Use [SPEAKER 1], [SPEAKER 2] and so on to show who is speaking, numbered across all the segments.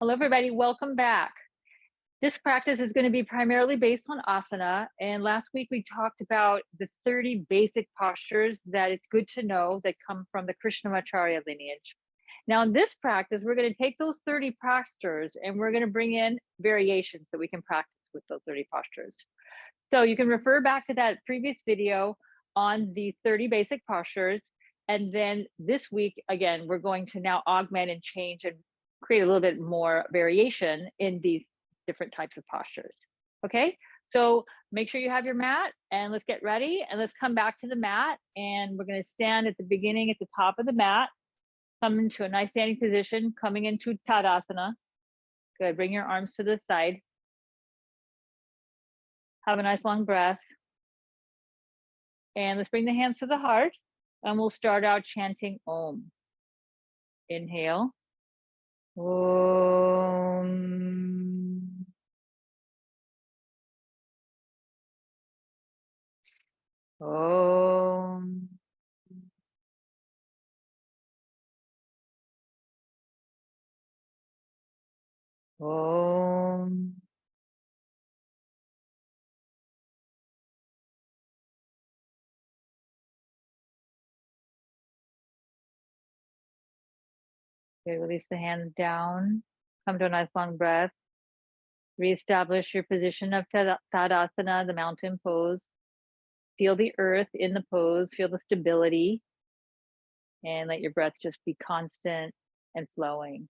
[SPEAKER 1] Hello, everybody. Welcome back. This practice is going to be primarily based on asana. And last week we talked about the 30 basic postures that it's good to know that come from the Krishnamacharya lineage. Now, in this practice, we're going to take those 30 postures and we're going to bring in variations so we can practice with those 30 postures. So you can refer back to that previous video on the 30 basic postures. And then this week, again, we're going to now augment and change and create a little bit more variation in these different types of postures. Okay, so make sure you have your mat and let's get ready and let's come back to the mat and we're going to stand at the beginning at the top of the mat, come into a nice standing position, coming into Tadasana. Good, bring your arms to the side. Have a nice long breath. And let's bring the hands to the heart and we'll start out chanting Om. Inhale. Om. Om. Om. Okay, release the hand down. Come to a nice long breath. Reestablish your position of Tadasana, the mountain pose. Feel the earth in the pose, feel the stability, and let your breath just be constant and flowing.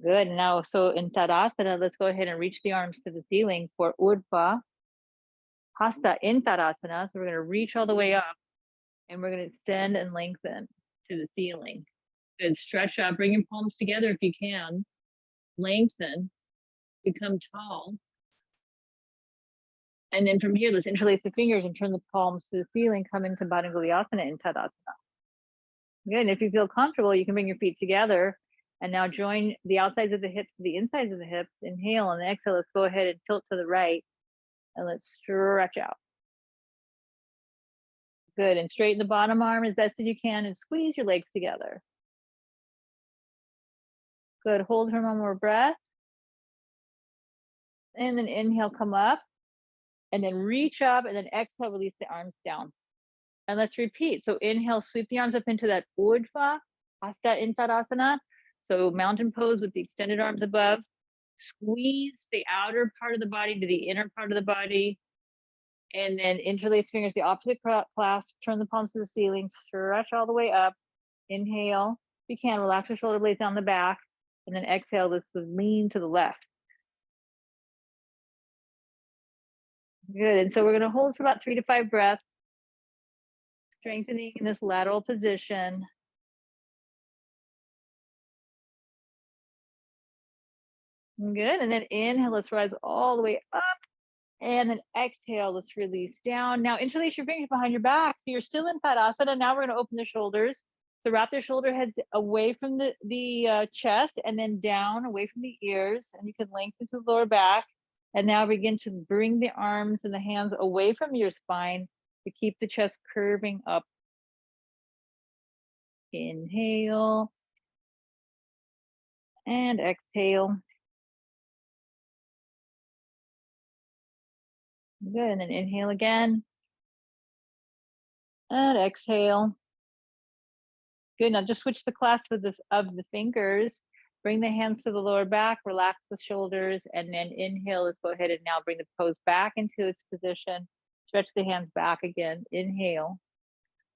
[SPEAKER 1] Good. Now, so in Tadasana, let's go ahead and reach the arms to the ceiling for Urdhva Hasta in Tadasana. So we're going to reach all the way up and we're going to extend and lengthen to the ceiling. Good. Stretch up. Bring your palms together if you can. Lengthen. Become tall. And then from here, let's interlace the fingers and turn the palms to the ceiling. Come into Bhujangasana in Tadasana. Good. And if you feel comfortable, you can bring your feet together. And now join the outsides of the hips to the insides of the hips. Inhale and exhale. Let's go ahead and tilt to the right. And let's stretch out. Good. And straighten the bottom arm as best as you can and squeeze your legs together. Good. Hold for one more breath. And then inhale, come up. And then reach up and then exhale, release the arms down. And let's repeat. So inhale, sweep the arms up into that Urdhva Hasta in Tadasana. So mountain pose with the extended arms above. Squeeze the outer part of the body to the inner part of the body. And then interlace fingers, the opposite clasp, turn the palms to the ceiling, stretch all the way up. Inhale. If you can, relax your shoulder blades down the back. And then exhale, let's lean to the left. Good. And so we're going to hold for about 3 to 5 breaths. Strengthening in this lateral position. Good. And then inhale, let's rise all the way up. And then exhale, let's release down. Now interlace your fingers behind your back. So you're still in Tadasana. Now we're going to open the shoulders. So wrap their shoulder heads away from the chest and then down away from the ears. And you can lengthen to the lower back. And now begin to bring the arms and the hands away from your spine to keep the chest curving up. Inhale. And exhale. Good. And then inhale again. And exhale. Good. Now just switch the clasp of the fingers. Bring the hands to the lower back. Relax the shoulders. And then inhale. Let's go ahead and now bring the pose back into its position. Stretch the hands back again. Inhale.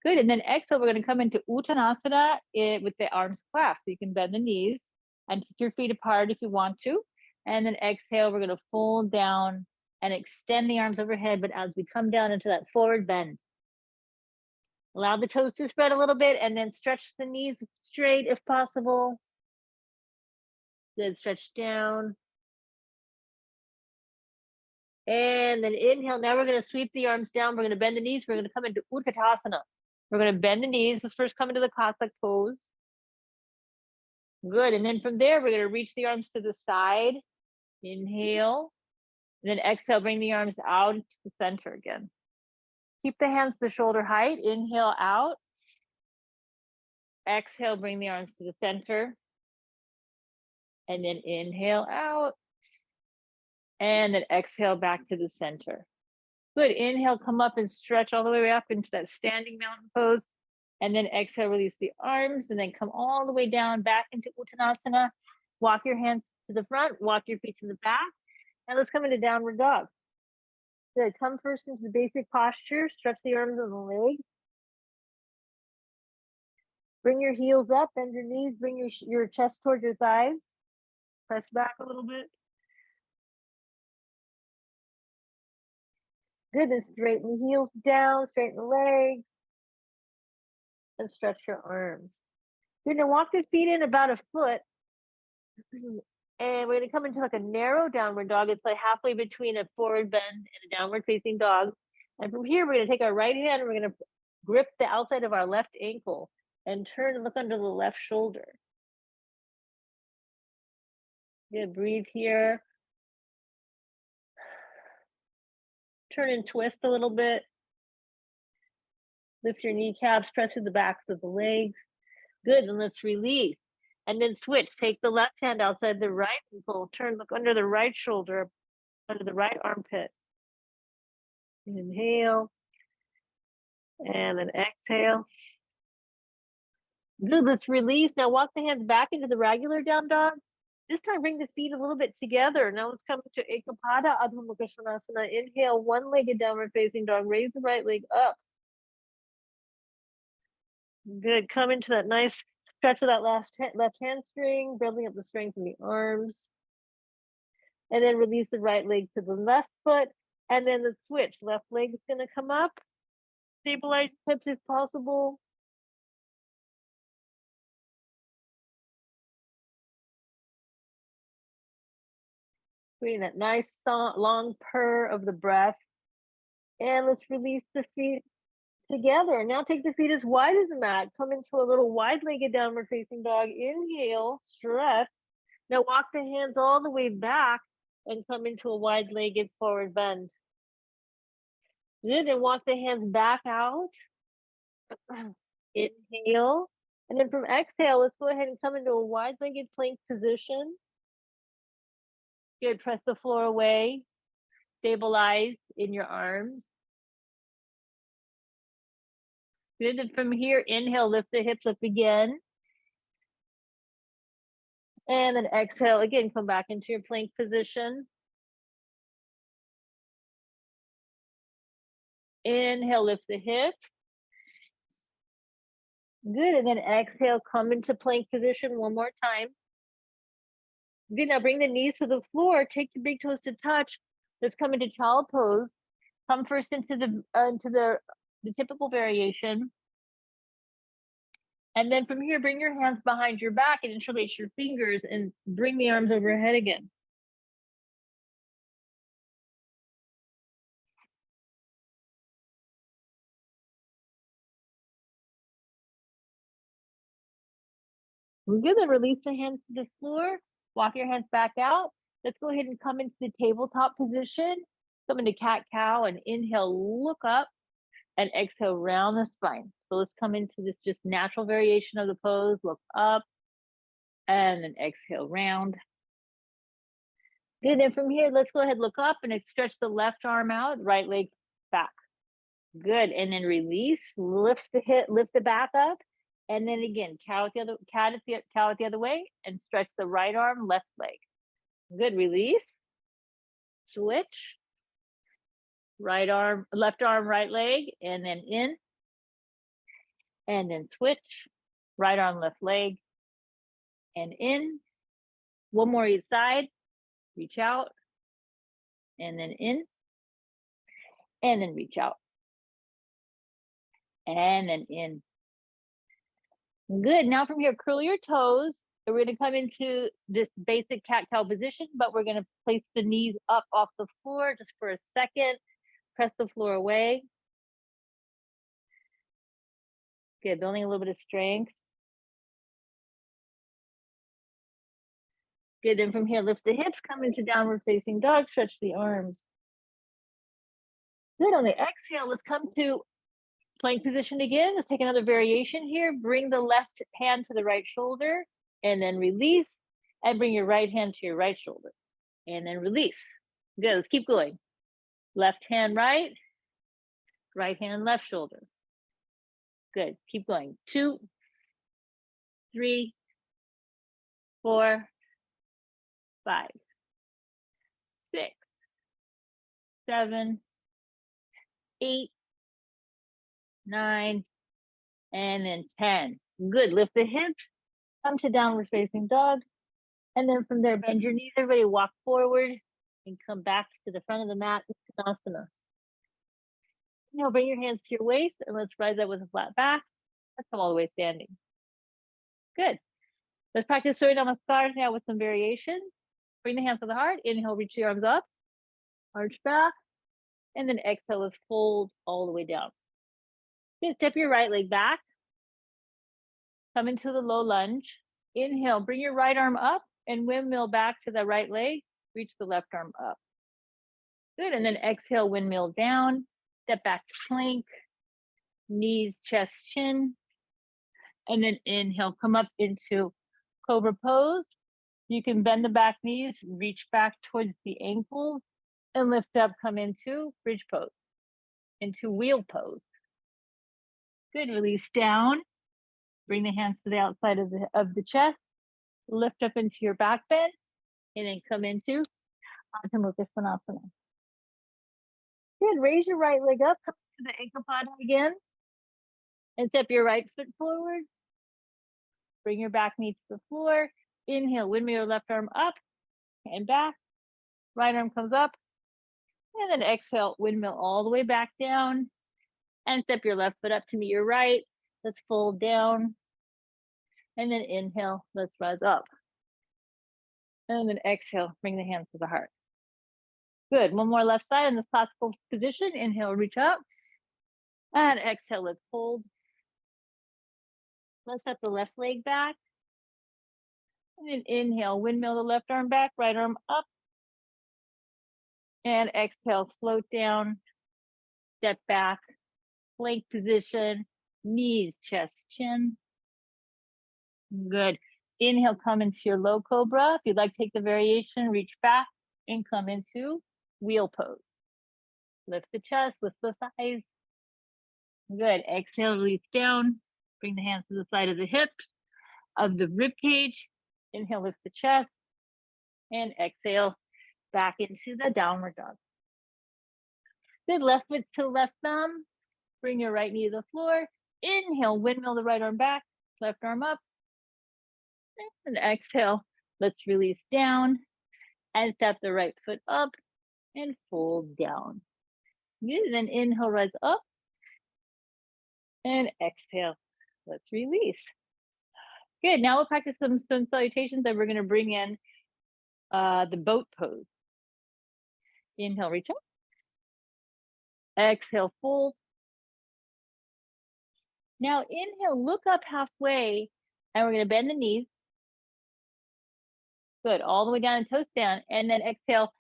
[SPEAKER 1] Good. And then exhale. We're going to come into Uttanasana with the arms clasped. So you can bend the knees and take your feet apart if you want to. And then exhale. We're going to fold down and extend the arms overhead, but as we come down into that forward bend, allow the toes to spread a little bit and then stretch the knees straight if possible. Then stretch down. And then inhale. Now we're going to sweep the arms down. We're going to bend the knees. We're going to come into Utkatasanao. We're going to bend the knees. Let's first come into the classic pose. Good. And then from there, we're going to reach the arms to the side. Inhale. And then exhale, bring the arms out to the center again. Keep the hands to shoulder height. Inhale out. exhale, bring the arms to the center. And then inhale out. And then exhale back to the center. Good. Inhale, come up and stretch all the way up into that standing mountain pose. And then exhale, release the arms, and then come all the way down back into Uttanasana. Walk your hands to the front, walk your feet to the back. And let's come into downward dog. Good. Come first into the basic posture. Stretch the arms and the legs. Bring your heels up, bend your knees, bring your chest towards your thighs. Press back a little bit. Good. And straighten the heels down, straighten the legs. And stretch your arms. You're going to walk the feet in about a foot. And we're going to come into like a narrow downward dog. It's like halfway between a forward bend and a downward facing dog. And from here, we're going to take our right hand and we're going to grip the outside of our left ankle and turn and look under the left shoulder. Good. Breathe here. Turn and twist a little bit. Lift your kneecaps, stretch through the backs of the legs. Good, and let's release. And then switch. Take the left hand outside the right ankle. Turn, look under the right shoulder, under the right armpit. Inhale. And then exhale. Good, let's release. Now walk the hands back into the regular down dog. This time bring the feet a little bit together. Now let's come to Ekapada Adho Mukha Svanasana. Inhale, one-legged downward facing dog. Raise the right leg up. Good. Come into that nice stretch of that left hamstring, building up the strength in the arms. And then release the right leg to the left foot. And then the switch. Left leg is going to come up. Stabilize hips if possible. Creating that nice long purr of the breath. And let's release the feet together. Now take the feet as wide as the mat. Come into a little wide-legged downward facing dog. Inhale, stretch. Now walk the hands all the way back and come into a wide-legged forward bend. Good, and walk the hands back out. Inhale. And then from exhale, let's go ahead and come into a wide-legged plank position. Good, press the floor away. Stabilize in your arms. Good, and from here, inhale, lift the hips up again. And then exhale, again, come back into your plank position. Inhale, lift the hips. Good, and then exhale, come into plank position one more time. Good, now bring the knees to the floor, take the big toes to touch. Let's come into child pose. Come first into the typical variation. And then from here, bring your hands behind your back and interlace your fingers and bring the arms overhead again. Good, then release the hands to the floor. Walk your hands back out. Let's go ahead and come into the tabletop position. Come into cat-cow and inhale, look up, and exhale, round the spine. So let's come into this just natural variation of the pose. Look up, and then exhale, round. Good, then from here, let's go ahead, look up, and stretch the left arm out, right leg back. Good, and then release, lift the hip, lift the back up, and then again, cow at the other way, and stretch the right arm, left leg. Good, release, switch, right arm, left arm, right leg, and then in, and then switch, right arm, left leg, and in. One more each side, reach out, and then in, and then reach out, and then in. Good, now from here, curl your toes. We're going to come into this basic cat-cow position, but we're going to place the knees up off the floor just for a second. Press the floor away. Good, building a little bit of strength. Good, then from here, lift the hips, come into downward facing dog, stretch the arms. Good, on the exhale, let's come to Plank position again. Let's take another variation here. Bring the left hand to the right shoulder and then release, and bring your right hand to your right shoulder and then release. Good, let's keep going. Left hand right, right hand left shoulder. Good, keep going. 2, 3, 4, 5, 6, 7, 8, 9, and then 10. Good, lift the hips, come to downward facing dog. And then from there, bend your knees. Everybody walk forward and come back to the front of the mat. Uttanasana. Now bring your hands to your waist and let's rise up with a flat back. Let's come all the way standing. Good. Let's practice Surya Namaskar now with some variations. Bring the hands to the heart. Inhale, reach the arms up. Arch back. And then exhale, let's fold all the way down. Good. Step your right leg back. Come into the low lunge. Inhale, bring your right arm up and windmill back to the right leg. Reach the left arm up. Good. And then exhale, windmill down. Step back to plank. Knees, chest, chin. And then inhale, come up into Cobra pose. You can bend the back knees, reach back towards the ankles, and lift up, come into bridge pose, into wheel pose. Good, release down. Bring the hands to the outside of the chest. Lift up into your back bend, and then come into Vrksasanao. Good, raise your right leg up, come to the ankle pod again, and step your right foot forward. Bring your back knee to the floor. Inhale, windmill your left arm up and back. Right arm comes up. And then exhale, windmill all the way back down. And step your left foot up to meet your right. Let's fold down. And then inhale, let's rise up. And then exhale, bring the hands to the heart. Good, one more left side in this classical position. Inhale, reach up. And exhale, let's fold. Let's step the left leg back. And then inhale, windmill the left arm back, right arm up. And exhale, float down, step back, plank position, knees, chest, chin. Good. Inhale, come into your low cobra. If you'd like to take the variation, reach back and come into wheel pose. Lift the chest, lift the thighs. Good. Exhale, release down. Bring the hands to the side of the hips, of the rib cage. Inhale, lift the chest. And exhale, back into the downward dog. Good, left foot to left thumb. Bring your right knee to the floor. Inhale, windmill the right arm back, left arm up. And exhale, let's release down and step the right foot up and fold down. Good, and then inhale, rise up. And exhale, let's release. Good, now we'll practice some salutations that we're gonna bring in the boat pose. Inhale, reach up. Exhale, fold. Now inhale, look up halfway, and we're gonna bend the knees. Good, all the way down and toes down, and then exhale,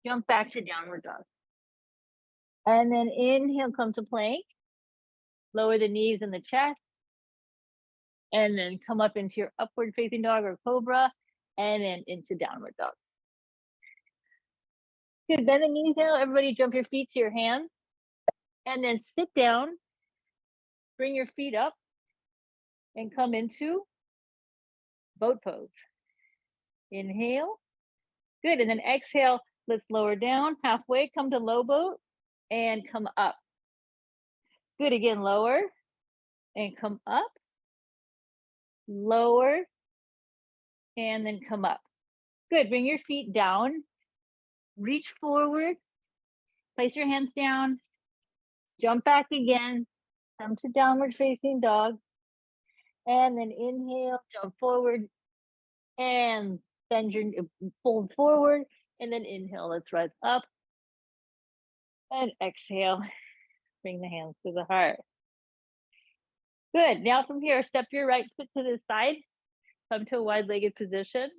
[SPEAKER 1] jump back to downward dog. And then inhale, come to plank. Lower the knees and the chest. And then come up into your upward facing dog or cobra, and then into downward dog. Good, bend the knees now. Everybody jump your feet to your hands. And then sit down. Bring your feet up and come into boat pose. Inhale. Good, and then exhale. Let's lower down halfway, come to low boat and come up. Good, again, lower and come up. Lower and then come up. Good, bring your feet down. Reach forward. Place your hands down. Jump back again. Come to downward facing dog. And then inhale, jump forward. And bend your, fold forward. And then inhale, let's rise up. And exhale, bring the hands to the heart. Good, now from here, step your right foot to the side. Come to a wide-legged position.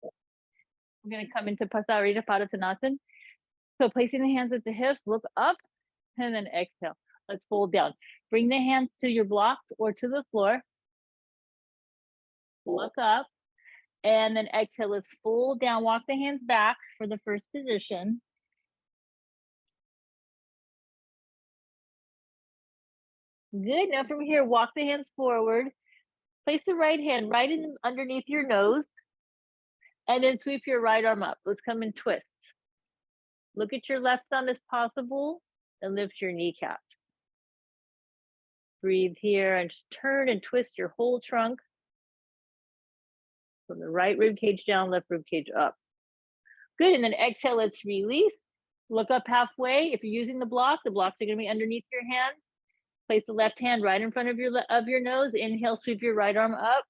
[SPEAKER 1] I'm gonna come into Prasarita, Padottanasana. So placing the hands at the hips, look up, and then exhale. Let's fold down. Bring the hands to your blocks or to the floor. Look up. And then exhale, let's fold down. Walk the hands back for the first position. Good. Now from here, walk the hands forward. Place the right hand right underneath your nose. And then sweep your right arm up. Let's come and twist. Look at your left thumb as possible and lift your kneecaps. Breathe here and just turn and twist your whole trunk. From the right rib cage down, left rib cage up. Good, and then exhale, let's release. Look up halfway. If you're using the blocks are gonna be underneath your hands. Place the left hand right in front of your nose. Inhale, sweep your right arm up.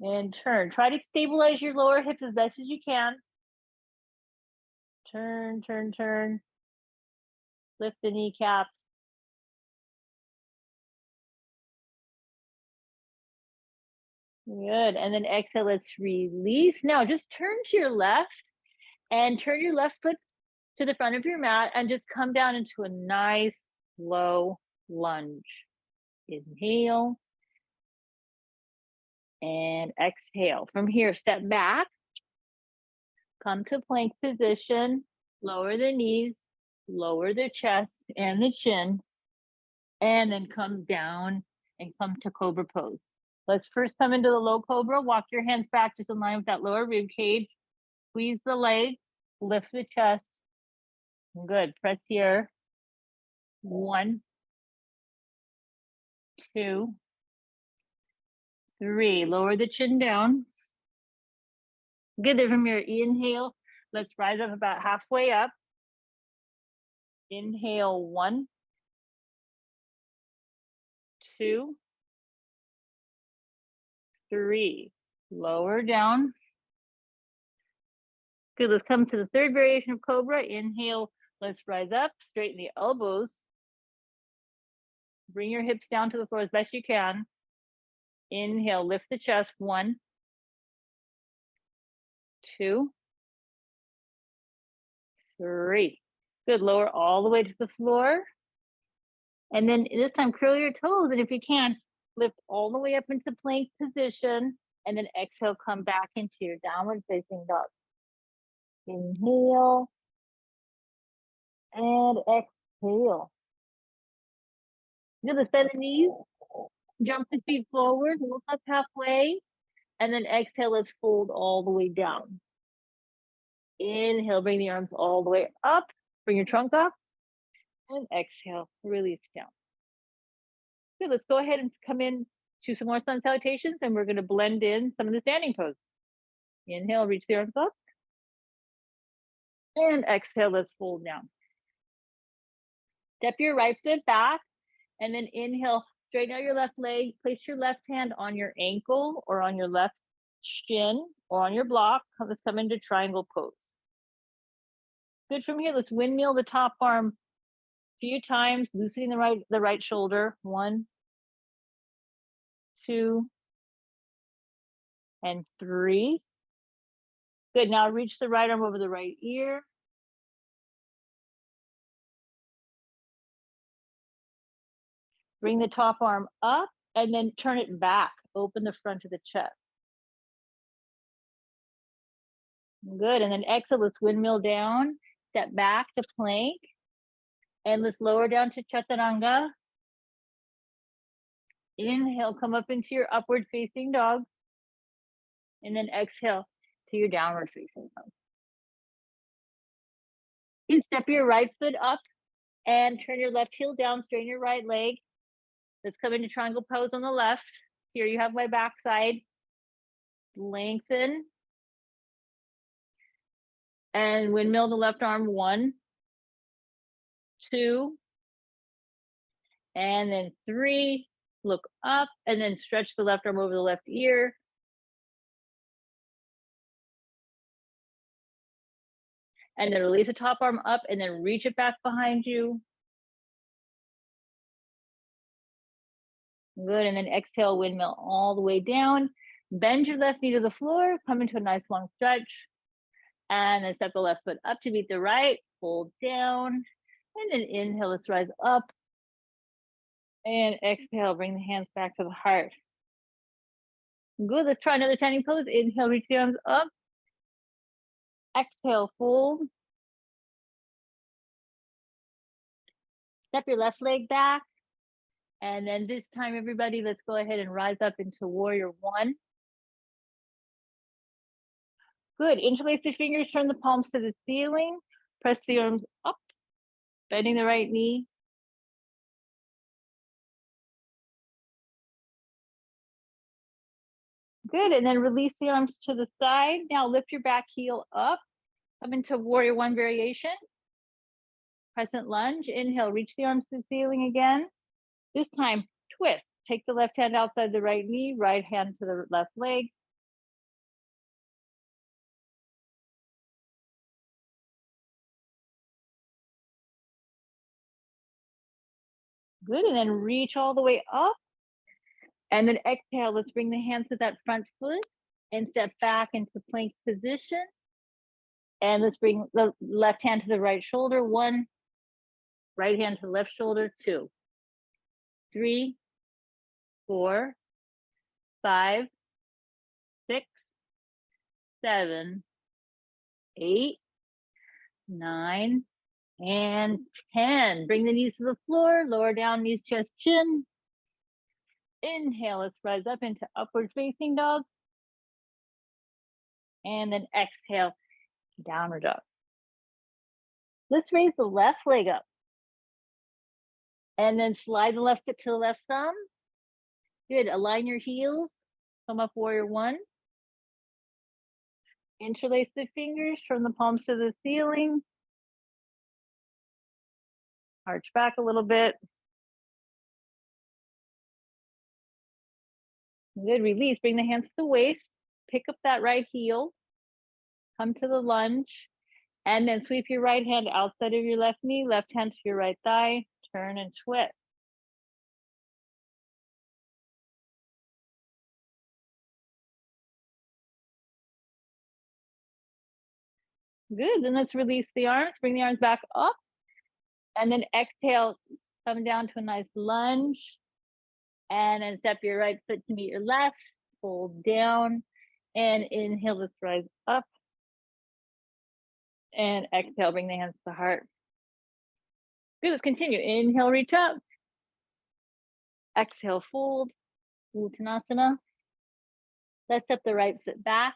[SPEAKER 1] And turn. Try to stabilize your lower hips as best as you can. Turn, turn, turn. Lift the kneecaps. Good, and then exhale, let's release. Now just turn to your left and turn your left foot to the front of your mat and just come down into a nice low lunge. Inhale and exhale. From here, step back, come to plank position, lower the knees, lower the chest and the chin, and then come down and come to Cobra pose. Let's first come into the low Cobra. Walk your hands back just in line with that lower rib cage. Squeeze the legs, lift the chest. Good, press here. 1, 2, 3. Lower the chin down. Good, then from your inhale, let's rise up about halfway up. Inhale, 1, 2, 3. Lower down. Good, let's come to the third variation of Cobra. Inhale, let's rise up, straighten the elbows. Bring your hips down to the floor as best you can. Inhale, lift the chest. 1, 2, 3. Good, lower all the way to the floor. And then this time, curl your toes. And if you can, lift all the way up into plank position. And then exhale, come back into your downward facing dog. Inhale. And exhale. Good, let's bend the knees. Jump the feet forward, look up halfway. And then exhale, let's fold all the way down. Inhale, bring the arms all the way up. Bring your trunk up. And exhale, release down. Good, let's go ahead and come in to some more sun salutations, and we're going to blend in some of the standing pose. Inhale, reach the arms up. And exhale, let's fold down. Step your right foot back, and then inhale, straighten out your left leg. Place your left hand on your ankle or on your left shin or on your block. Let's come into triangle pose. Good, from here, let's windmill the top arm a few times, loosening the right shoulder. 1, 2, and 3. Good, now reach the right arm over the right ear. Bring the top arm up and then turn it back. Open the front of the chest. Good, and then exhale, let's windmill down. Step back to plank. And let's lower down to Chaturanga. Inhale, come up into your upward facing dog. And then exhale to your downward facing dog. You step your right foot up and turn your left heel down, straighten your right leg. Let's come into triangle pose on the left. Here you have my backside. Lengthen. And windmill the left arm. 1, 2, and then 3. Look up and then stretch the left arm over the left ear. And then release the top arm up and then reach it back behind you. Good, and then exhale, windmill all the way down. Bend your left knee to the floor, come into a nice long stretch. And then step the left foot up to meet the right, fold down. And then inhale, let's rise up. And exhale, bring the hands back to the heart. Good, let's try another standing pose. Inhale, reach the arms up. Exhale, fold. Step your left leg back. And then this time, everybody, let's go ahead and rise up into warrior one. Good, interlace the fingers, turn the palms to the ceiling. Press the arms up, bending the right knee. Good, and then release the arms to the side. Now lift your back heel up. Come into warrior one variation. Crescent lunge. Inhale, reach the arms to the ceiling again. This time, twist. Take the left hand outside the right knee, right hand to the left leg. Good, and then reach all the way up. And then exhale, let's bring the hands to that front foot and step back into plank position. And let's bring the left hand to the right shoulder. 1, right hand to the left shoulder. 2, 3, 4, 5, 6, 7, 8, 9, and 10. Bring the knees to the floor, lower down, knees, chest, chin. Inhale, let's rise up into upward facing dog. And then exhale, downward dog. Let's raise the left leg up. And then slide the left foot to the left thumb. Good, align your heels. Come up warrior one. Interlace the fingers, turn the palms to the ceiling. Arch back a little bit. Good, release, bring the hands to the waist. Pick up that right heel. Come to the lunge. And then sweep your right hand outside of your left knee, left hand to your right thigh. Turn and twist. Good, then let's release the arms. Bring the arms back up. And then exhale, come down to a nice lunge. And then step your right foot to meet your left. Fold down. And inhale, let's rise up. And exhale, bring the hands to the heart. Good, let's continue. Inhale, reach up. Exhale, fold. Uttanasana. Let's step the right foot back.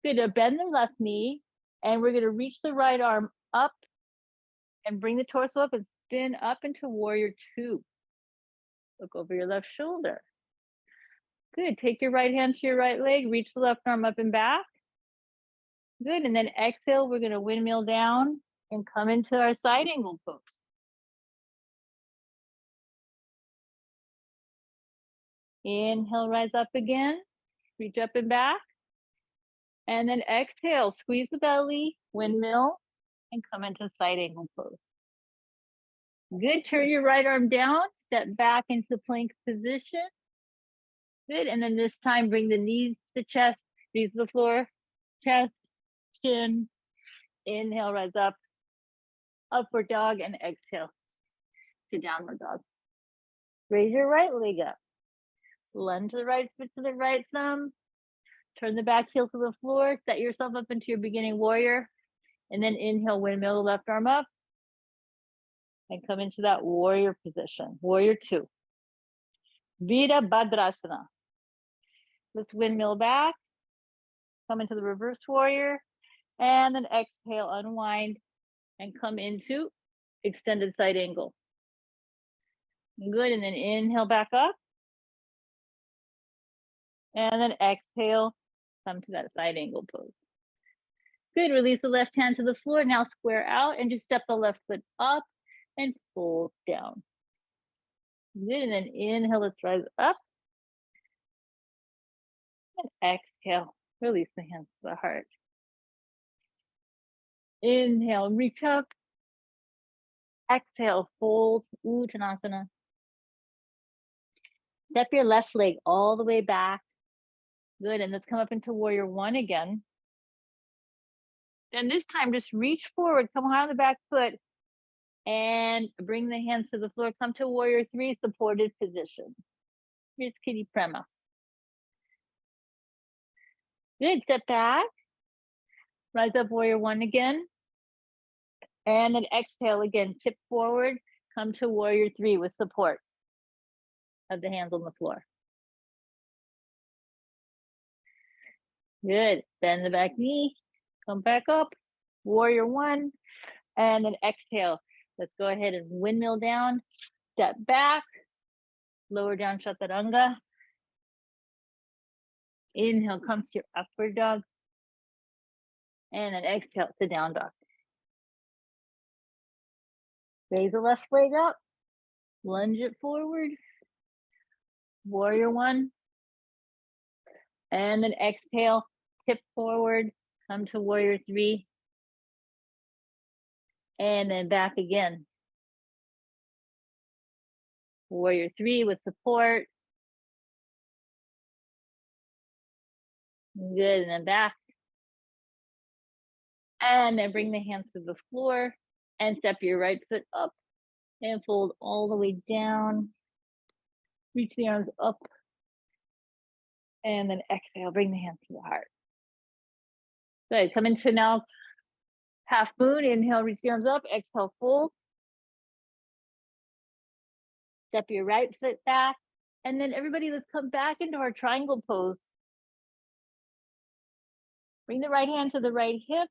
[SPEAKER 1] Good, bend the left knee. And we're gonna reach the right arm up and bring the torso up and spin up into warrior two. Look over your left shoulder. Good, take your right hand to your right leg, reach the left arm up and back. Good, and then exhale, we're gonna windmill down and come into our side angle pose. Inhale, rise up again, reach up and back. And then exhale, squeeze the belly, windmill, and come into side angle pose. Good, turn your right arm down, step back into plank position. Good, and then this time bring the knees to chest, knees to the floor, chest, chin. Inhale, rise up, upward dog, and exhale to downward dog. Raise your right leg up. Lunge the right foot to the right thumb. Turn the back heel to the floor. Set yourself up into your beginning warrior. And then inhale, windmill the left arm up. And come into that warrior position. Warrior two. Virabhadrasana. Let's windmill back. Come into the reverse warrior. And then exhale, unwind. And come into extended side angle. Good, and then inhale back up. And then exhale, come to that side angle pose. Good, release the left hand to the floor. Now square out and just step the left foot up and fold down. Good, and then inhale, let's rise up. And exhale, release the hands to the heart. Inhale, reach up. Exhale, fold, Uttanasana. Step your left leg all the way back. Good, and let's come up into warrior one again. And this time, just reach forward, come high on the back foot, And bring the hands to the floor. Come to warrior three, supported position. Here's kitty prema. Good, step back. Rise up, warrior one again. And then exhale again, tip forward. Come to warrior three with support of the hands on the floor. Good, bend the back knee. Come back up, warrior one. And then exhale. Let's go ahead and windmill down. Step back. Lower down Chaturanga. Inhale, come to your upward dog. And then exhale to down dog. Raise the left leg up. Lunge it forward. Warrior one. And then exhale, tip forward. Come to warrior three. And then back again. Warrior three with support. Good, and then back. And then bring the hands to the floor and step your right foot up and fold all the way down. Reach the arms up. And then exhale, bring the hands to the heart. Good, come into now half moon. Inhale, reach the arms up. Exhale, fold. Step your right foot back. And then everybody, let's come back into our triangle pose. Bring the right hand to the right hip.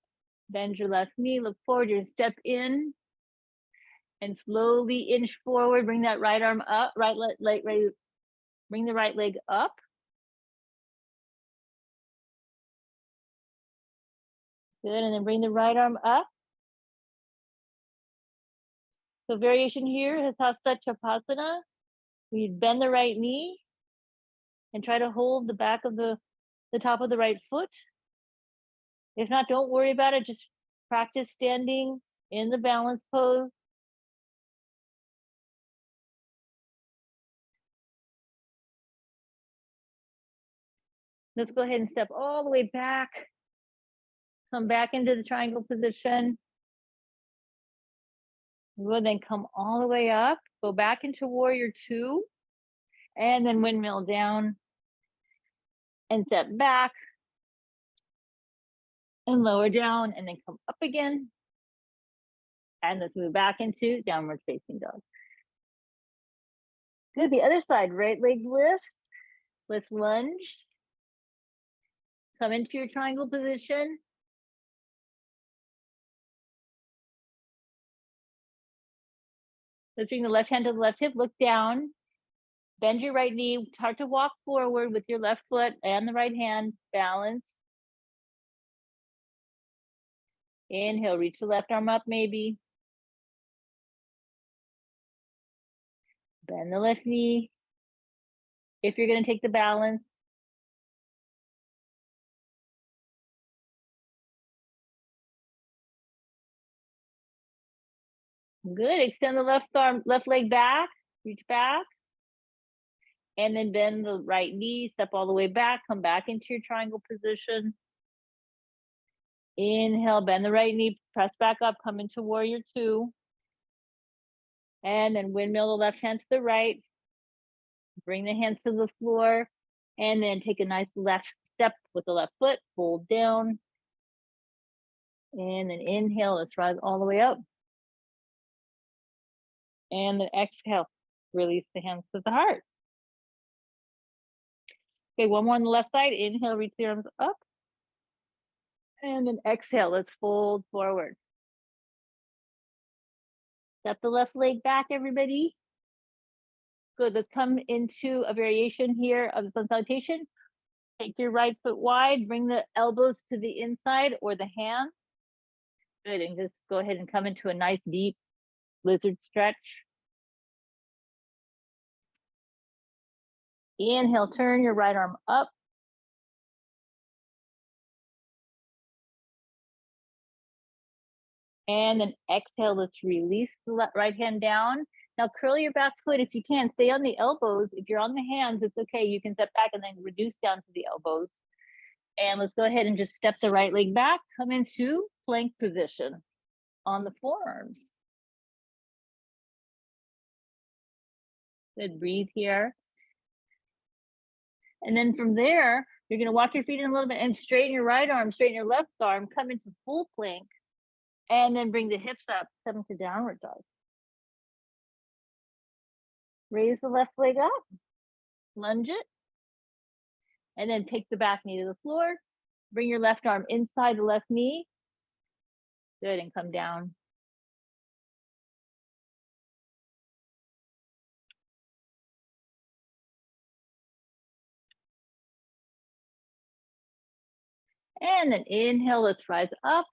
[SPEAKER 1] Bend your left knee, look forward, you step in. And slowly inch forward, bring that right arm up, bring the right leg up. Good, and then bring the right arm up. So variation here is Utthita. We bend the right knee and try to hold the back of the top of the right foot. If not, don't worry about it. Just practice standing in the balance pose. Let's go ahead and step all the way back. Come back into the triangle position. Good, then come all the way up. Go back into warrior two. And then windmill down. And step back. And lower down. And then come up again. And let's move back into downward facing dog. Good, the other side. Right leg lift. Let's lunge. Come into your triangle position. Let's bring the left hand to the left hip, look down. Bend your right knee, start to walk forward with your left foot and the right hand, balance. Inhale, reach the left arm up maybe. Bend the left knee. If you're gonna take the balance. Good, extend the left arm, left leg back, reach back. And then bend the right knee, step all the way back, come back into your triangle position. Inhale, bend the right knee, press back up, come into warrior two. And then windmill the left hand to the right. Bring the hands to the floor. And then take a nice left step with the left foot, fold down. And then inhale, let's rise all the way up. And then exhale, release the hands to the heart. Okay, one more on the left side. Inhale, reach the arms up. And then exhale, let's fold forward. Step the left leg back, everybody. Good, let's come into a variation here of the sun salutation. Take your right foot wide, bring the elbows to the inside or the hands. Good, and just go ahead and come into a nice deep lizard stretch. Inhale, turn your right arm up. And then exhale, let's release the right hand down. Now curl your back foot if you can. Stay on the elbows. If you're on the hands, it's okay. You can step back and then reduce down to the elbows. And let's go ahead and just step the right leg back. Come into plank position on the forearms. Good, breathe here. And then from there, you're gonna walk your feet in a little bit and straighten your right arm, straighten your left arm, come into full plank, and then bring the hips up, come to downward dog. Raise the left leg up, lunge it, and then take the back knee to the floor. Bring your left arm inside the left knee. Good, and come down. And then inhale, let's rise up.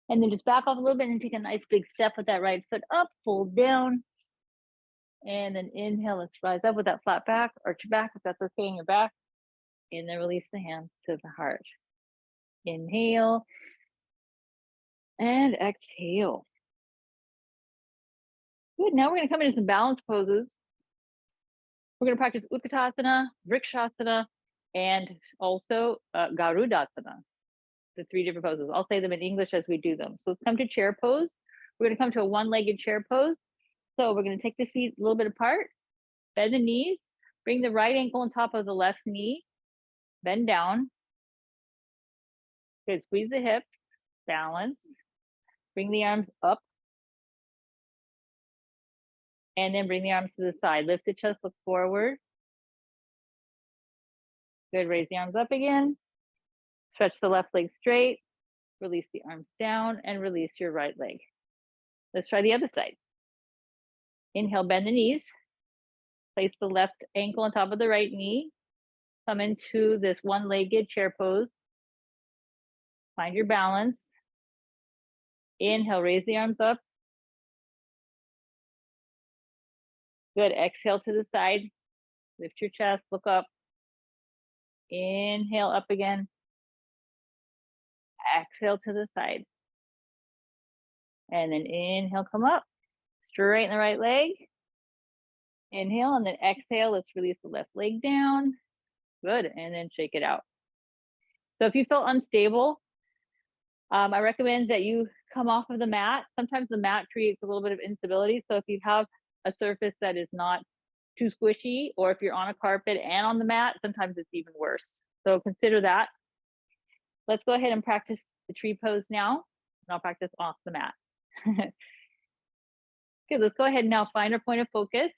[SPEAKER 1] And then just back off a little bit and take a nice big step with that right foot up, fold down. And then inhale, let's rise up with that flat back, arch your back if that's okay in your back. And then release the hands to the heart. Inhale and exhale. Good, now we're gonna come into some balance poses. We're gonna practice Utkatasana, Vrksasanao, and also Garudasana, the 3 different poses. I'll say them in English as we do them. So let's come to chair pose. We're gonna come to a one-legged chair pose. So we're gonna take the feet a little bit apart, bend the knees, bring the right ankle on top of the left knee, bend down. Good, squeeze the hips, balance. Bring the arms up. And then bring the arms to the side. Lift the chest, look forward. Good, raise the arms up again. Stretch the left leg straight. Release the arms down and release your right leg. Let's try the other side. Inhale, bend the knees. Place the left ankle on top of the right knee. Come into this one-legged chair pose. Find your balance. Inhale, raise the arms up. Good, exhale to the side. Lift your chest, look up. Inhale, up again. Exhale to the side. And then inhale, come up. Straighten the right leg. Inhale, and then exhale. Let's release the left leg down. Good, and then shake it out. So if you feel unstable, I recommend that you come off of the mat. Sometimes the mat creates a little bit of instability. So if you have a surface that is not too squishy, or if you're on a carpet and on the mat, sometimes it's even worse. So consider that. Let's go ahead and practice the tree pose now. And I'll practice off the mat. Okay, let's go ahead and now find our point of focus.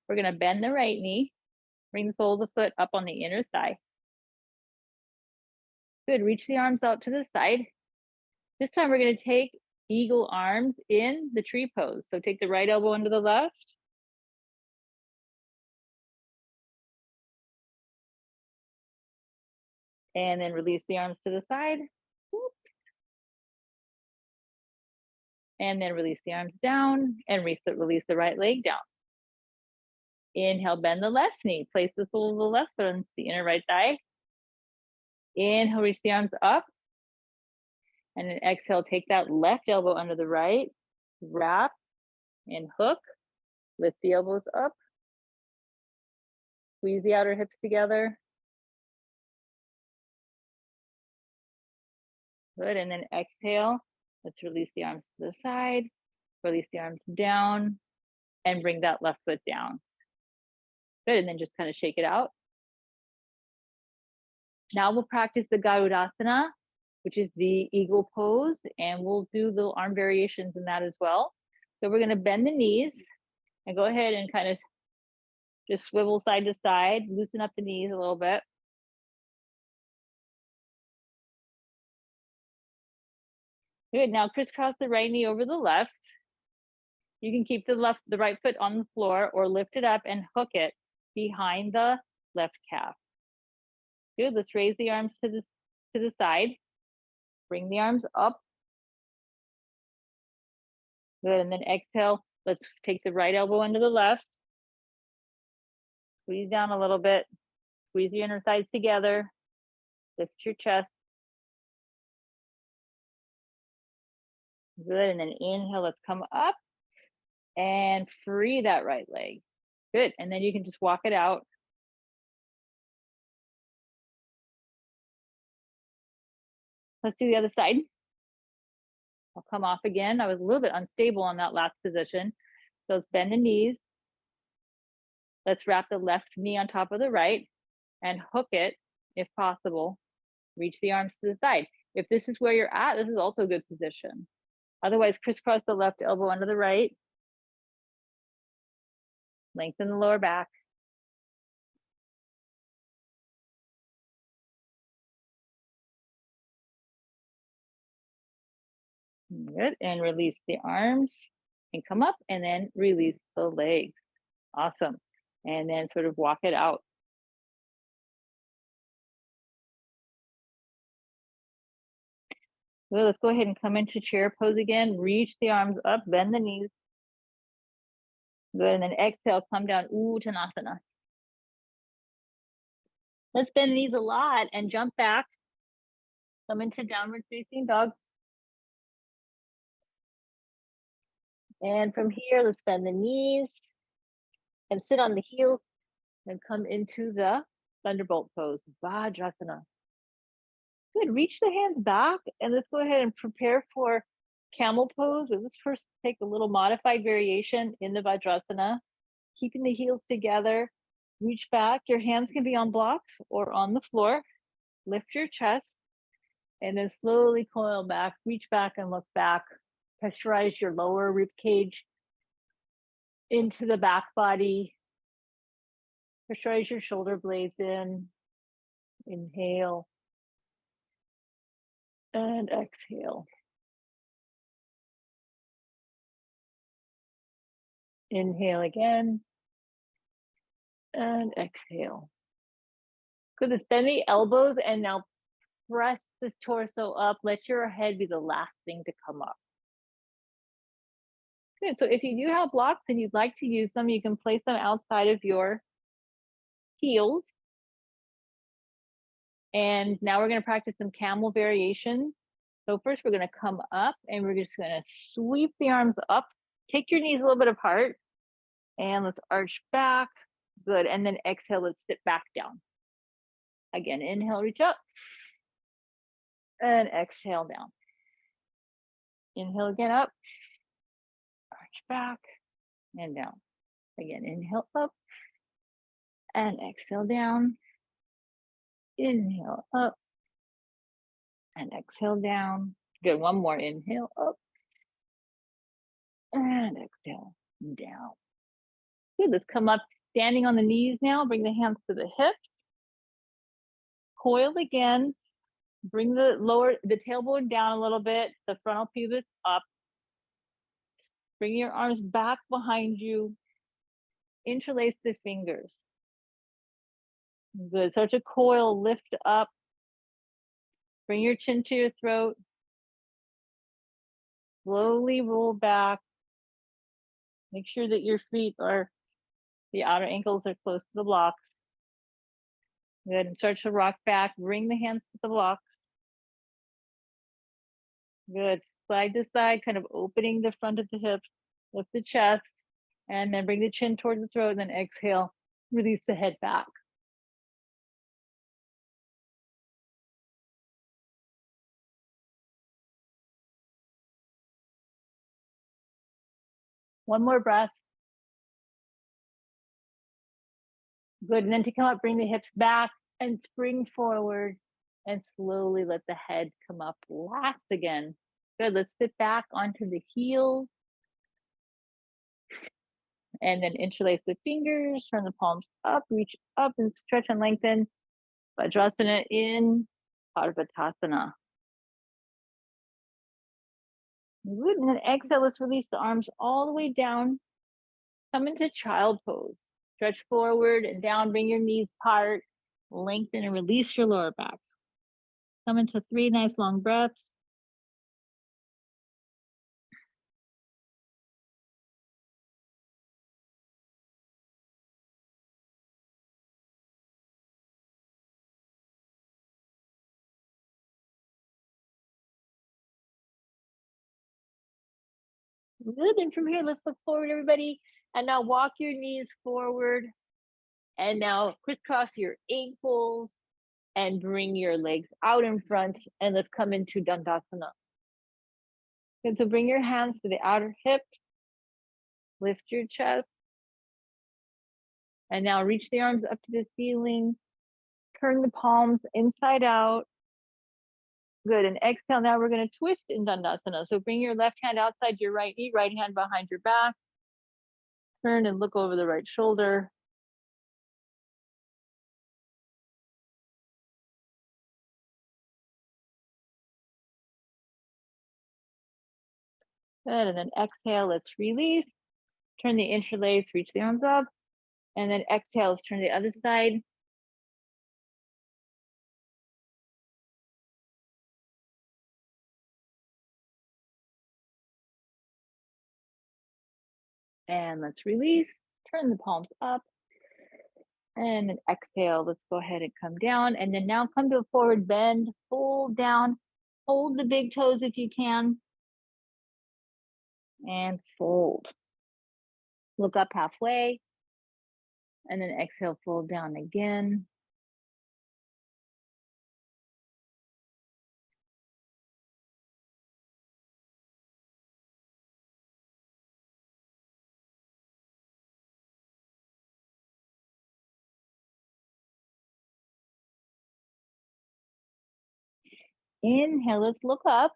[SPEAKER 1] We're gonna bend the right knee, bring the sole of the foot up on the inner thigh. Good, reach the arms out to the side. This time we're gonna take eagle arms in the tree pose. So take the right elbow under the left. And then release the arms to the side. And then release the arms down and release the right leg down. Inhale, bend the left knee. Place the sole of the left foot on the inner right thigh. Inhale, reach the arms up. And then exhale, take that left elbow under the right. Wrap and hook. Lift the elbows up. Squeeze the outer hips together. Good, and then exhale. Let's release the arms to the side. Release the arms down. And bring that left foot down. Good, and then just kind of shake it out. Now we'll practice the Garudasana, which is the eagle pose, and we'll do little arm variations in that as well. So we're gonna bend the knees and go ahead and kind of just swivel side to side, loosen up the knees a little bit. Good, now crisscross the right knee over the left. You can keep the right foot on the floor or lift it up and hook it behind the left calf. Good, let's raise the arms to the side. Bring the arms up. Good, and then exhale. Let's take the right elbow under the left. Squeeze down a little bit. Squeeze your inner thighs together. Lift your chest. Good, and then inhale, let's come up and free that right leg. Good, and then you can just walk it out. Let's do the other side. I'll come off again. I was a little bit unstable on that last position. So let's bend the knees. Let's wrap the left knee on top of the right and hook it if possible. Reach the arms to the side. If this is where you're at, this is also a good position. Otherwise, crisscross the left elbow under the right. Lengthen the lower back. Good, and release the arms and come up and then release the legs. Awesome. And then sort of walk it out. Well, let's go ahead and come into chair pose again. Reach the arms up, bend the knees. Good, and then exhale, come down, Uttanasana. Let's bend the knees a lot and jump back. Come into downward facing dog. And from here, let's bend the knees and sit on the heels and come into the Thunderbolt pose, Vajrasanana. Good, reach the hands back and let's go ahead and prepare for camel pose. Let's first take a little modified variation in the Vajrasana, keeping the heels together. Reach back, your hands can be on blocks or on the floor. Lift your chest and then slowly coil back, reach back and look back. Pressurize your lower rib cage into the back body. Pressurize your shoulder blades in. Inhale and exhale. Inhale again and exhale. Good, let's bend the elbows and now press the torso up. Let your head be the last thing to come up. Good, so if you do have blocks and you'd like to use them, you can place them outside of your heels. And now we're going to practice some camel variations. So first we're going to come up and we're just going to sweep the arms up. Take your knees a little bit apart and let's arch back. Good, and then exhale, let's sit back down. Again, inhale, reach up and exhale down. Inhale again up, arch back and down. Again, inhale up and exhale down. Inhale up and exhale down. Good, one more, inhale up and exhale down. Good, let's come up standing on the knees now. Bring the hands to the hips. Coil again. Bring the tailbone down a little bit, the frontal pubis up. Bring your arms back behind you. Interlace the fingers. Good, start to coil, lift up. Bring your chin to your throat. Slowly roll back. Make sure that your feet are, the outer ankles are close to the blocks. Good, and start to rock back. Bring the hands to the blocks. Good, side to side, kind of opening the front of the hips, lift the chest, and then bring the chin towards the throat, and then exhale, release the head back. One more breath. Good, and then to come up, bring the hips back and spring forward and slowly let the head come up last again. Good, let's sit back onto the heels and then interlace the fingers, turn the palms up, reach up and stretch and lengthen. Vajrasana in Padottanasana. Good, and then exhale, let's release the arms all the way down. Come into child pose. Stretch forward and down, bring your knees apart, lengthen and release your lower back. Come into 3 nice long breaths. Good, and from here, let's look forward, everybody. And now walk your knees forward. And now crisscross your ankles and bring your legs out in front. And let's come into Dandasana. And so bring your hands to the outer hips. Lift your chest. And now reach the arms up to the ceiling. Turn the palms inside out. Good, and exhale. Now we're going to twist in Dandasana. So bring your left hand outside your right knee, right hand behind your back. Turn and look over the right shoulder. Good, and then exhale, let's release. Turn the interlace, reach the arms up. And then exhale, let's turn to the other side. And let's release. Turn the palms up. And then exhale, let's go ahead and come down. And then now come to a forward bend, fold down, hold the big toes if you can. And fold. Look up halfway. And then exhale, fold down again. Inhale, let's look up.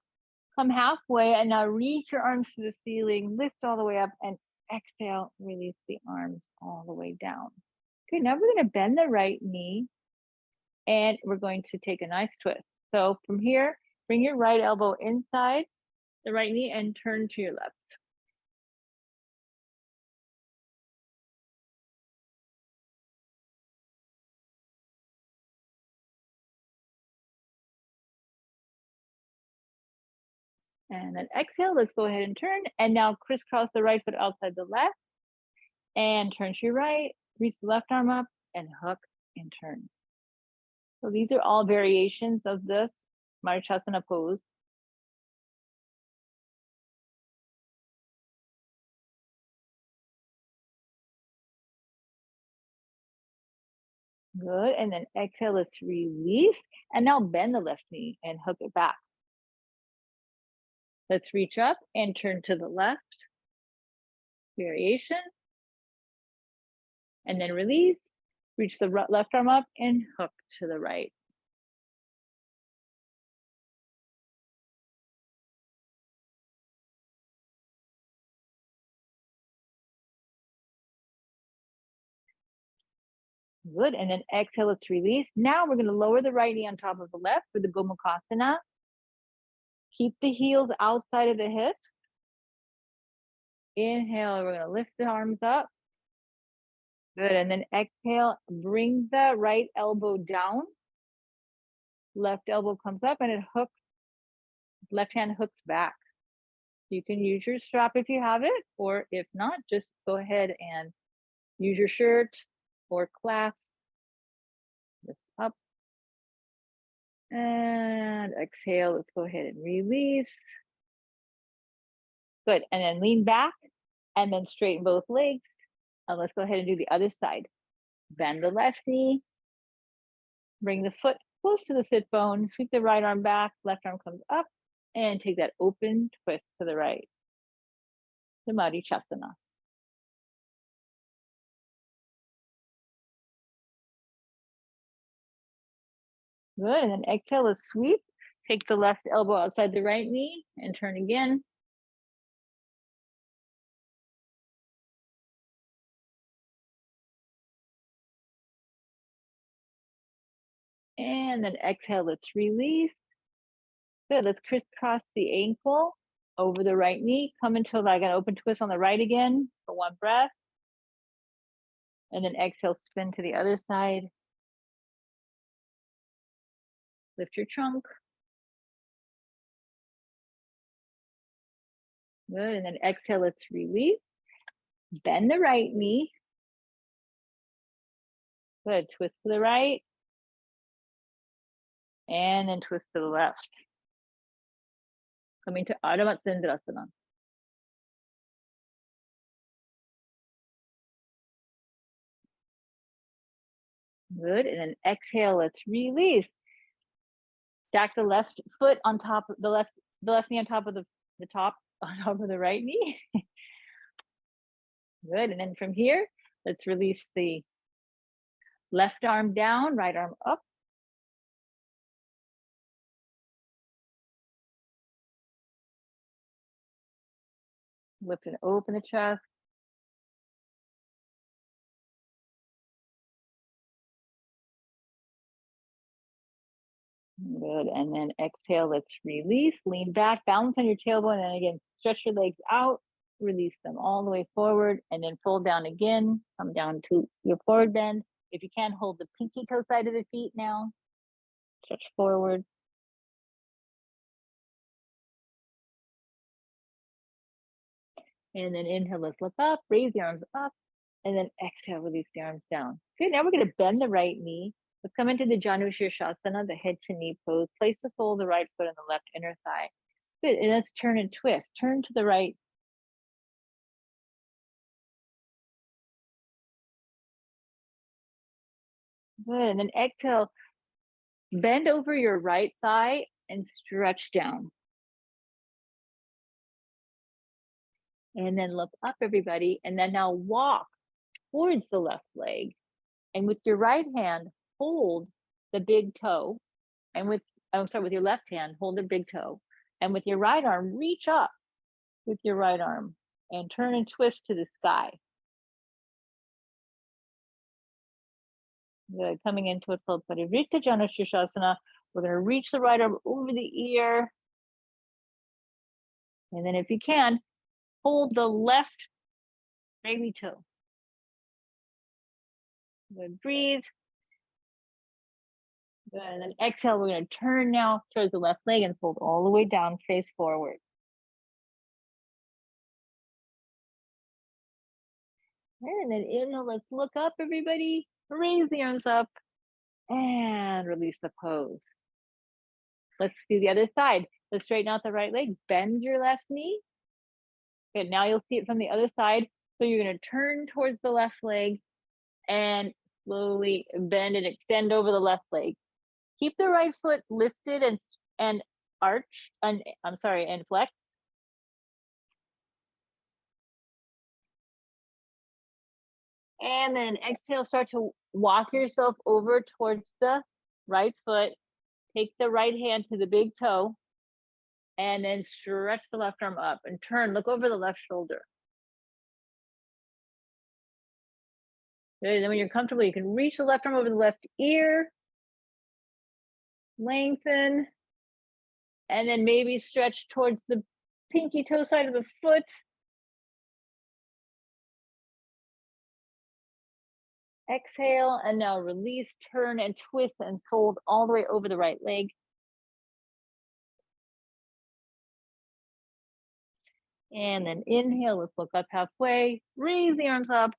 [SPEAKER 1] Come halfway and now reach your arms to the ceiling, lift all the way up, and exhale, release the arms all the way down. Okay, now we're going to bend the right knee and we're going to take a nice twist. So from here, bring your right elbow inside the right knee and turn to your left. And then exhale, let's go ahead and turn. And now crisscross the right foot outside the left and turn to your right, reach the left arm up and hook and turn. So these are all variations of this Vajrasanao pose. Good, and then exhale, let's release. And now bend the left knee and hook it back. Let's reach up and turn to the left. Variation. And then release. Reach the left arm up and hook to the right. Good, and then exhale, let's release. Now we're going to lower the right knee on top of the left for the Gomukhasana. Keep the heels outside of the hips. Inhale, we're going to lift the arms up. Good, and then exhale, bring the right elbow down. Left elbow comes up and it hooks, left hand hooks back. You can use your strap if you have it, or if not, just go ahead and use your shirt or clasp. Lift up. And exhale, let's go ahead and release. Good, and then lean back and then straighten both legs. And let's go ahead and do the other side. Bend the left knee. Bring the foot close to the sit bone. Sweep the right arm back. Left arm comes up. And take that open twist to the right. The Vajrasanao. Good, and then exhale, let's sweep. Take the left elbow outside the right knee and turn again. And then exhale, let's release. Good, let's crisscross the ankle over the right knee. Come into like an open twist on the right again for one breath. And then exhale, spin to the other side. Lift your trunk. Good, and then exhale, let's release. Bend the right knee. Good, twist to the right. And then twist to the left. Coming to Ardha Chandrasana. Good, and then exhale, let's release. Stack the left foot on top of the left knee on top of the top on top of the right knee. Good, and then from here, let's release the Left arm down, right arm up. Lift and open the chest. Good. And then exhale, let's release. Lean back, balance on your tailbone, and then again, stretch your legs out, release them all the way forward, and then fold down again. Come down to your forward bend. If you can, hold the pinky toe side of the feet now. Stretch forward. And then inhale, let's look up, raise the arms up, and then exhale, release the arms down. Good, now we're gonna bend the right knee. Let's come into the Janushirshasana, the head to knee pose. Place the sole of the right foot on the left inner thigh. Good, and let's turn and twist. Turn to the right. Good, and then exhale, bend over your right thigh and stretch down. And then look up, everybody, and then now walk towards the left leg. And with your right hand, hold the big toe. And with your left hand, hold the big toe. And with your right arm, reach up with your right arm and turn and twist to the sky. Good. Coming into what's called Parivritta Janushirshasana. We're going to reach the right arm over the ear. And then if you can, hold the left baby toe. Good. Breathe. Good. And then exhale, we're going to turn now towards the left leg and fold all the way down, face forward. And then inhale, let's look up, everybody. Raise the arms up and release the pose. Let's do the other side. Let's straighten out the right leg. Bend your left knee. Good. Now you'll see it from the other side. So you're going to turn towards the left leg and slowly bend and extend over the left leg. Keep the right foot lifted and arch, and flex. And then exhale, start to walk yourself over towards the right foot. Take the right hand to the big toe and then stretch the left arm up and turn, look over the left shoulder. Good. And then when you're comfortable, you can reach the left arm over the left ear, lengthen, and then maybe stretch towards the pinky toe side of the foot. Exhale, and now release, turn and twist and fold all the way over the right leg. And then inhale, let's look up halfway, raise the arms up,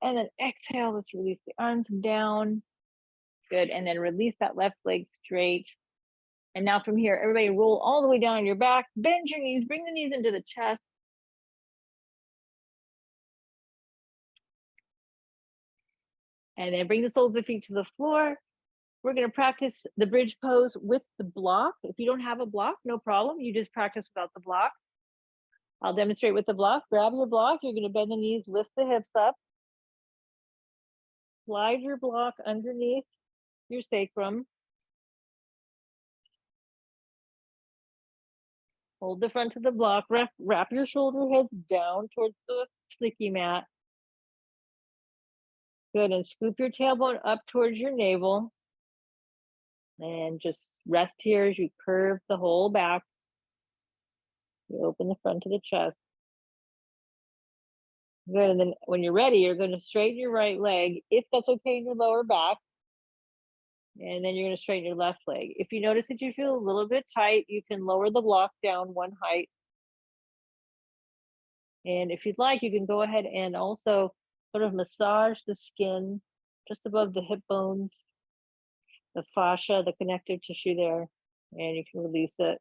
[SPEAKER 1] and then exhale, let's release the arms down. Good, and then release that left leg straight. And now from here, everybody roll all the way down on your back, bend your knees, bring the knees into the chest. And then bring the soles of the feet to the floor. We're going to practice the bridge pose with the block. If you don't have a block, no problem. You just practice without the block. I'll demonstrate with the block. Grab your block. You're going to bend the knees, lift the hips up. Slide your block underneath your sacrum. Hold the front of the block. Wrap your shoulder heads down towards the sticky mat. Good, and scoop your tailbone up towards your navel. And just rest here as you curve the whole back. You open the front of the chest. Good, and then when you're ready, you're going to straighten your right leg, if that's okay in your lower back. And then you're going to straighten your left leg. If you notice that you feel a little bit tight, you can lower the block down one height. And if you'd like, you can go ahead and also sort of massage the skin just above the hip bones, the fascia, the connective tissue there, and you can release it.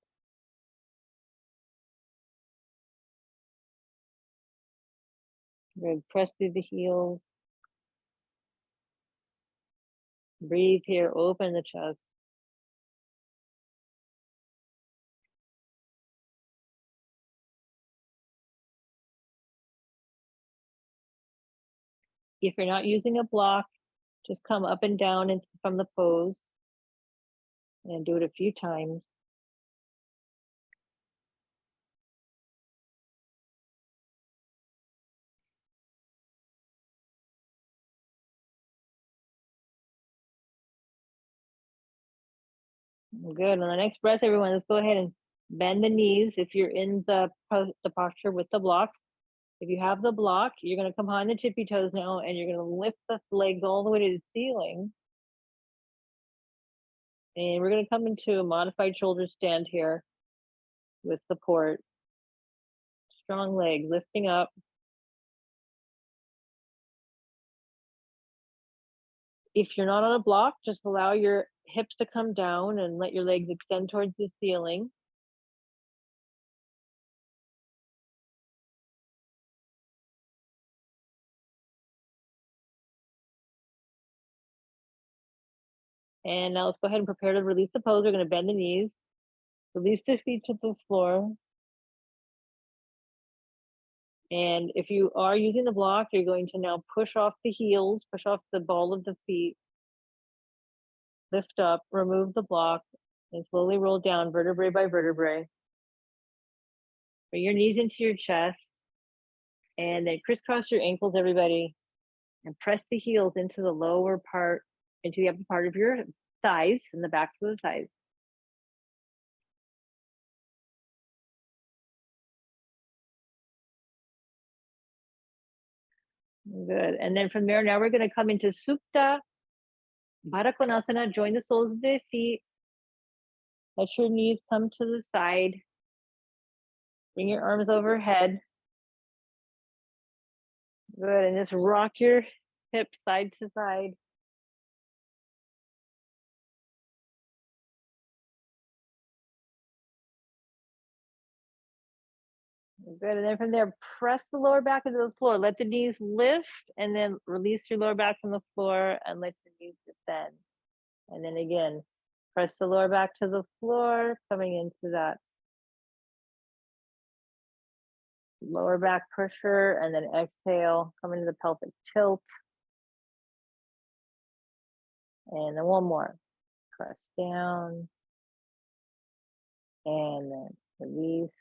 [SPEAKER 1] Good. Press through the heels. Breathe here, open the chest. If you're not using a block, Just come up and down from the pose and do it a few times. Good. On the next breath, everyone, let's go ahead and bend the knees if you're in the posture with the blocks. If you have the block, you're going to come on the tippy toes now, and you're going to lift the legs all the way to the ceiling. And we're going to come into a modified shoulder stand here with support. Strong leg, lifting up. If you're not on a block, just allow your hips to come down and let your legs extend towards the ceiling. And now let's go ahead and prepare to release the pose. We're going to bend the knees, release the feet to the floor. And if you are using the block, you're going to now push off the heels, push off the ball of the feet, lift up, remove the block, and slowly roll down vertebrae by vertebrae. Bring your knees into your chest, and then crisscross your ankles, everybody, and press the heels into the lower part, into the upper part of your thighs, and the back of the thighs. Good. And then from there, now we're going to come into Supta, Vrksasanao. Join the soles of the feet. Let your knees come to the side. Bring your arms overhead. Good. And just rock your hips side to side. Good. And then from there, press the lower back into the floor. Let the knees lift, and then release your lower back from the floor and let the knees descend. And then again, press the lower back to the floor, coming into that lower back pusher, and then exhale, come into the pelvic tilt. And then one more. Press down, and then release.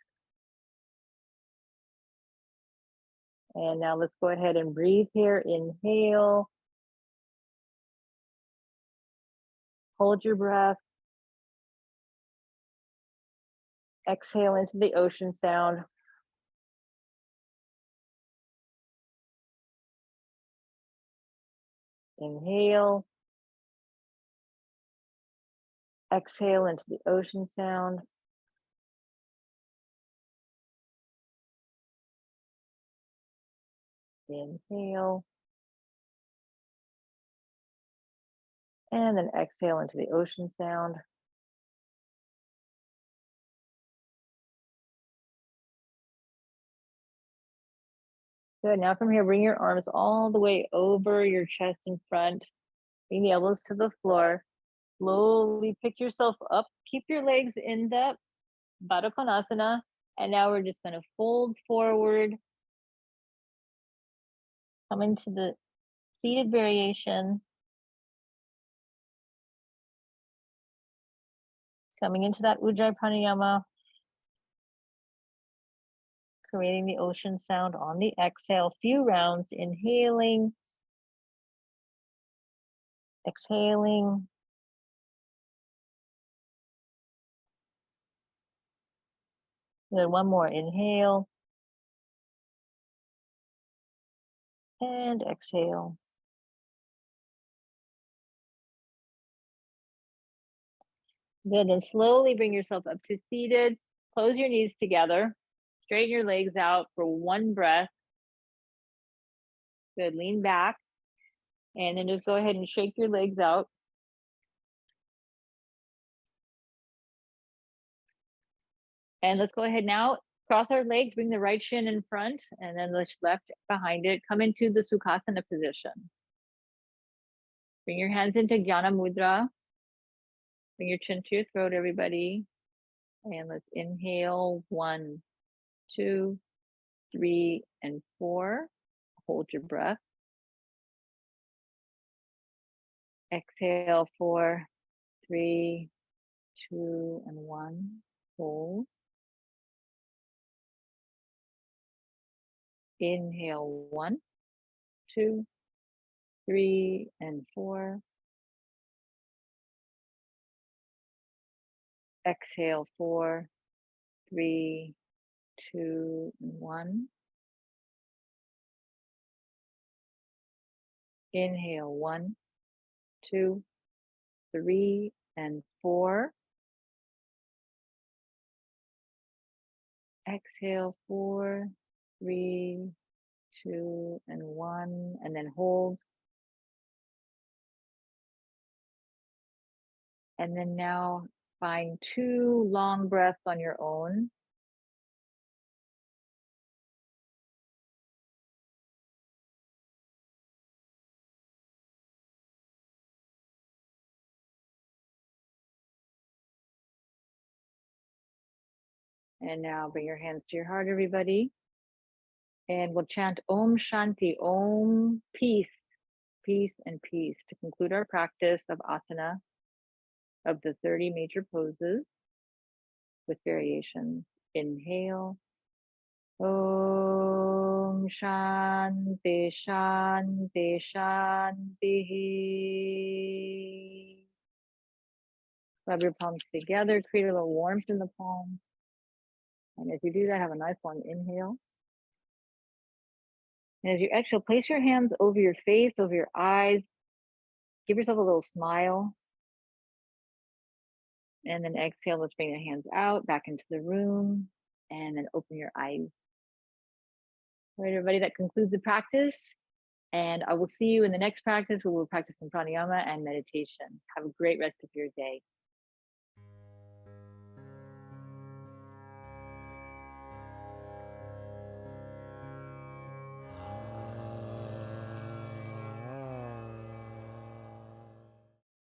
[SPEAKER 1] And now let's go ahead and breathe here. Inhale. Hold your breath. Exhale into the ocean sound. Inhale. Exhale into the ocean sound. Inhale. And then exhale into the ocean sound. Good. Now from here, bring your arms all the way over your chest in front. Bring the elbows to the floor. Slowly pick yourself up. Keep your legs in the Padottanasana. And now we're just going to fold forward. Come into the seated variation. Coming into that Ujjayi Pranayama. Creating the ocean sound on the exhale. Few rounds. Inhaling. Exhaling. Then one more. Inhale. And exhale. Good. Then slowly bring yourself up to seated. Close your knees together. Straighten your legs out for one breath. Good. Lean back. And then just go ahead and shake your legs out. And let's go ahead now. Cross our legs, bring the right shin in front, and then the left behind it. Come into the Sukhasana position. Bring your hands into Jnana Mudra. Bring your chin to your throat, everybody. And let's inhale. 1, 2, 3, and 4. Hold your breath. Exhale, 4, 3, 2, and 1. Hold. Inhale, 1, 2, 3, and 4. Exhale, 4, 3, 2, and 1. Inhale, 1, 2, 3, and 4. Exhale, 4, 3, 2, and 1. And then hold. And then now find 2 long breaths on your own. And now bring your hands to your heart, everybody. And we'll chant Om Shanti, Om Peace, Peace, and Peace to conclude our practice of asana of the 30 major poses with variations. Inhale. Om Shanti, Shanti, Shanti. Rub your palms together, create a little warmth in the palms. And as you do that, have a nice long inhale. And as you exhale, place your hands over your face, over your eyes. Give yourself a little smile. And then exhale, let's bring the hands out, back into the room. And then open your eyes. All right, everybody, that concludes the practice. And I will see you in the next practice where we'll practice some pranayama and meditation. Have a great rest of your day.